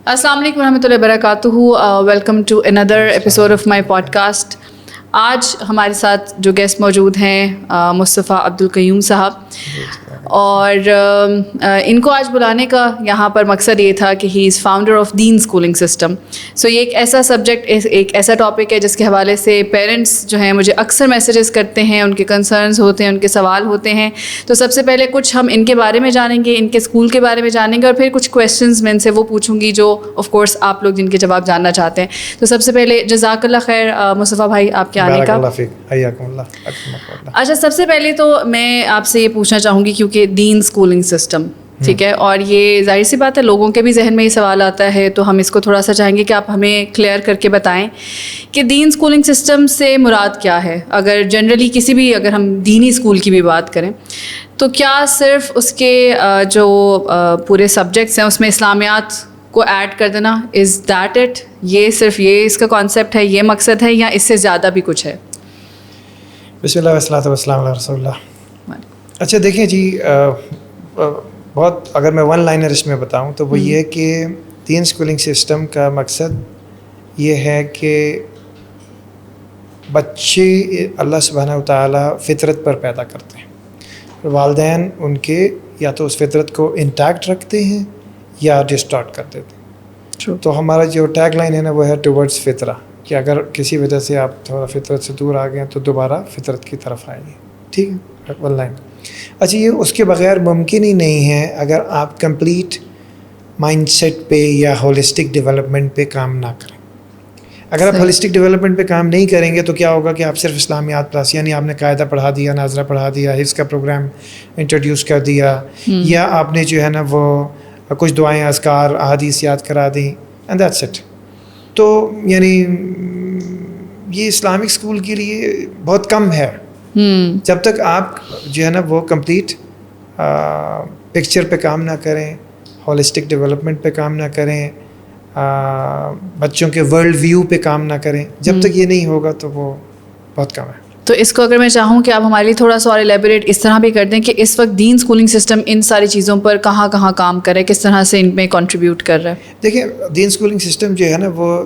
السلام علیکم ورحمۃ اللہ وبرکاتہ. Welcome to another episode of my podcast. آج ہمارے ساتھ جو گیسٹ موجود ہیں مصطفیٰ عبدالقیوم صاحب, اور ان کو آج بلانے کا یہاں پر مقصد یہ تھا کہ ہی از فاؤنڈر آف دین اسکولنگ سسٹم. سو یہ ایک ایسا سبجیکٹ, ایک ایسا ٹاپک ہے جس کے حوالے سے پیرنٹس جو ہیں مجھے اکثر میسیجز کرتے ہیں, ان کے کنسرنز ہوتے ہیں, ان کے سوال ہوتے ہیں. تو سب سے پہلے کچھ ہم ان کے بارے میں جانیں گے, ان کے اسکول کے بارے میں جانیں گے, اور پھر کچھ کویشچنز میں ان سے وہ پوچھوں گی جو آف کورس آپ لوگ جن کے جواب جاننا چاہتے ہیں. تو سب سے پہلے جزاک اللہ خیر مصطفیٰ بھائی آپ کے آنے کا. اچھا, سب سے پہلے تو میں آپ سے یہ پوچھنا چاہوں گی کیونکہ دین اسکولنگ سسٹم, ٹھیک ہے, اور یہ ظاہر سی بات ہے لوگوں کے بھی ذہن میں یہ سوال آتا ہے, تو ہم اس کو تھوڑا سا چاہیں گے کہ آپ ہمیں کلیئر کر کے بتائیں کہ دین اسکولنگ سسٹم سے مراد کیا ہے. اگر جنرلی کسی بھی, اگر ہم دینی اسکول کی بھی بات کریں تو کیا صرف اس کے جو پورے سبجیکٹس ہیں اس میں اسلامیات کو ایڈ کر دینا, از دیٹ اٹ؟ یہ صرف یہ اس کا کانسیپٹ ہے, یہ مقصد ہے, یا اس سے زیادہ بھی کچھ ہے؟ بسم اللہ والصلاۃ والسلام علی رسول اللہ. اچھا دیکھیں جی, بہت اگر میں ون لائنر اس میں بتاؤں تو وہ یہ کہ دین اسکولنگ سسٹم کا مقصد یہ ہے کہ بچے اللہ سبحانہ وتعالیٰ فطرت پر پیدا کرتے ہیں, والدین ان کے یا تو اس فطرت کو انٹیکٹ رکھتے ہیں یا ڈسٹارٹ کر دیتے ہیں. تو ہمارا جو ٹیگ لائن ہے نا وہ ہے ٹورڈز فطرہ, کہ اگر کسی وجہ سے آپ تھوڑا فطرت سے دور آ گئے تو دوبارہ فطرت کی طرف آئیں گے, ٹھیک ہے, ون لائن. اچھا, یہ اس کے بغیر ممکن ہی نہیں ہے اگر آپ کمپلیٹ مائنڈ سیٹ پہ یا ہولسٹک ڈیولپمنٹ پہ کام نہ کریں. اگر آپ ہولسٹک ڈیولپمنٹ پہ کام نہیں کریں گے تو کیا ہوگا کہ آپ صرف اسلامیات پلس, یعنی آپ نے قاعدہ پڑھا دیا, ناظرہ پڑھا دیا, حفظ کا پروگرام انٹروڈیوس کر دیا, یا آپ نے جو ہے نا وہ کچھ دعائیں اذکار احادیث یاد کرا دیں, اینڈ دیٹس اٹ. تو یعنی یہ اسلامک اسکول کے لیے بہت کم ہے. جب تک آپ جو ہے نا وہ کمپلیٹ پکچر پہ کام نہ کریں, ہولسٹک ڈیولپمنٹ پہ کام نہ کریں, بچوں کے ورلڈ ویو پہ کام نہ کریں, جب تک یہ نہیں ہوگا تو وہ بہت کم ہے. تو اس کو اگر میں چاہوں کہ آپ ہمارے لیے تھوڑا سا اور ایلیبوریٹ اس طرح بھی کر دیں کہ اس وقت دین اسکولنگ سسٹم ان ساری چیزوں پر کہاں کہاں کام کرے, کس طرح سے ان میں کنٹریبیوٹ کر رہا ہے. دیکھیں, دین اسکولنگ سسٹم جو ہے نا وہ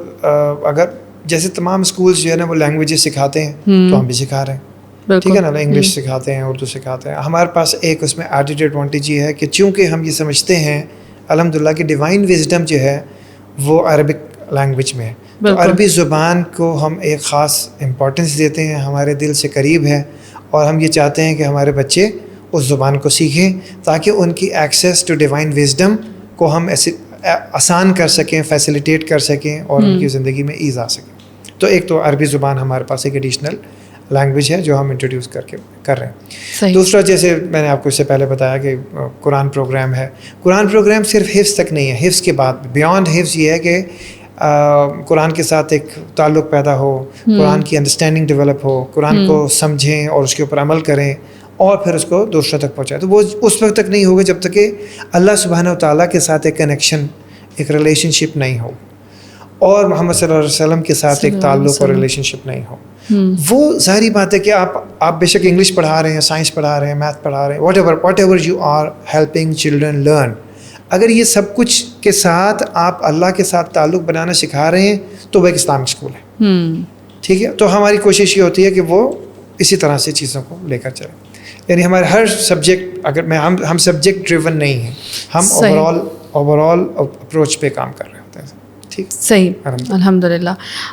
اگر جیسے تمام اسکولس جو ہے نا وہ لینگویجز سکھاتے ہیں تو ہم بھی سکھا رہے ہیں, ٹھیک ہے نا, انگلش سکھاتے ہیں, اردو سکھاتے ہیں. ہمارے پاس ایک اس میں ایڈڈ ایڈوانٹیج یہ ہے کہ چونکہ ہم یہ سمجھتے ہیں الحمدللہ کہ ڈیوائن وزڈم جو ہے وہ عربک لینگویج میں ہے, تو عربی زبان کو ہم ایک خاص امپورٹنس دیتے ہیں, ہمارے دل سے قریب ہے, اور ہم یہ چاہتے ہیں کہ ہمارے بچے اس زبان کو سیکھیں تاکہ ان کی ایکسیس ٹو ڈیوائن وزڈم کو ہم ایسے آسان کر سکیں, فیسیلیٹیٹ کر سکیں, اور ان کی زندگی میں ایز آ سکے. تو ایک تو عربی زبان ہمارے پاس ایک ایڈیشنل لینگویج ہے جو ہم انٹروڈیوس کر رہے ہیں. دوسرا, جیسے میں نے آپ کو اس سے پہلے بتایا کہ قرآن پروگرام ہے. قرآن پروگرام صرف حفظ تک نہیں ہے, حفظ کے بعد بیانڈ حفظ یہ ہے کہ قرآن کے ساتھ ایک تعلق پیدا ہو, قرآن کی انڈرسٹینڈنگ ڈیولپ ہو, قرآن کو سمجھیں اور اس کے اوپر عمل کریں, اور پھر اس کو دوسروں تک پہنچائیں. تو وہ اس وقت تک نہیں ہوگا جب تک کہ اللہ سبحانہ وتعالیٰ کے ساتھ ایک کنیکشن, ایک ریلیشن شپ نہیں ہو, اور محمد صلی اللہ علیہ وسلم کے ساتھ ایک تعلق اور ریلیشن شپ نہیں ہو. وہ ظاہری بات ہے کہ آپ بے شک انگلش پڑھا رہے ہیں, سائنس پڑھا رہے ہیں, میتھ پڑھا رہے ہیں, whatever you are helping children learn, اگر یہ سب کچھ کے ساتھ آپ اللہ کے ساتھ تعلق بنانا سکھا رہے ہیں تو وہ ایک اسلامک اسکول ہے, ٹھیک ہے. تو ہماری کوشش یہ ہوتی ہے کہ وہ اسی طرح سے چیزوں کو لے کر چلیں, یعنی ہمارے ہر سبجیکٹ, اگر ہم سبجیکٹ ڈریون نہیں ہیں, ہم اوور آل اپروچ پہ کام کر رہے ہوتے ہیں. صحیح, الحمدللہ.